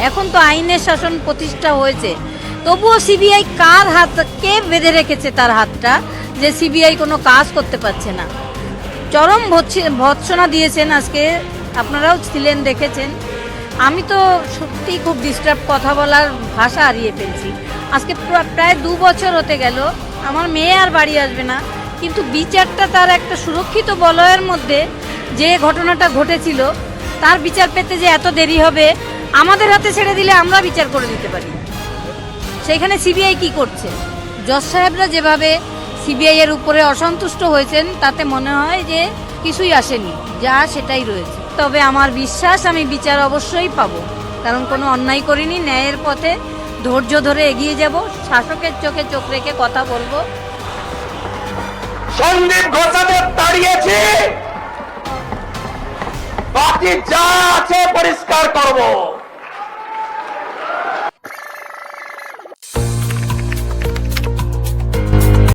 এখন তো আইনের শাসন প্রতিষ্ঠা হয়েছে, তবুও সিবিআই কার হাত, কে বেঁধে রেখেছে তার হাতটা, যে সিবিআই কোনো কাজ করতে পারছে না। চরম ভৎসনা দিয়েছেন আজকে, আপনারাও ছিলেন, দেখেছেন। আমি তো সত্যি খুব ডিস্টার্ব, কথা বলার ভাষা হারিয়ে ফেলছি। আজকে প্রায় 2 বছর হতে গেল, আমার মেয়ে আর বাড়ি আসবে না, কিন্তু বিচারটা তার একটা সুরক্ষিত বলয়ের মধ্যে যে ঘটনাটা ঘটেছিল তার বিচার পেতে যে এত দেরি হবে, আমাদের হাতে ছেড়ে দিলে আমরা বিচার করে দিতে পারি। সেখানে সিবিআই কি করছে? জজ সাহেবরা যেভাবে সিবিআই এর উপরে অসন্তুষ্ট হয়েছেন, তাতে মনে হয় যে কিছুই আসেনি, যা সেটাই রয়েছে। তবে আমার বিশ্বাস আমি বিচার অবশ্যই পাবো, কারণ কোনো অন্যায় করিনি। ন্যায়ের পথে ধৈর্য ধরে এগিয়ে যাব, শাসকের চোখে চোখ রেখে কথা বলবো। সন্দীপ ঘোষাদের তাড়িয়েছি, বাকি যা আছে পরিষ্কার করব।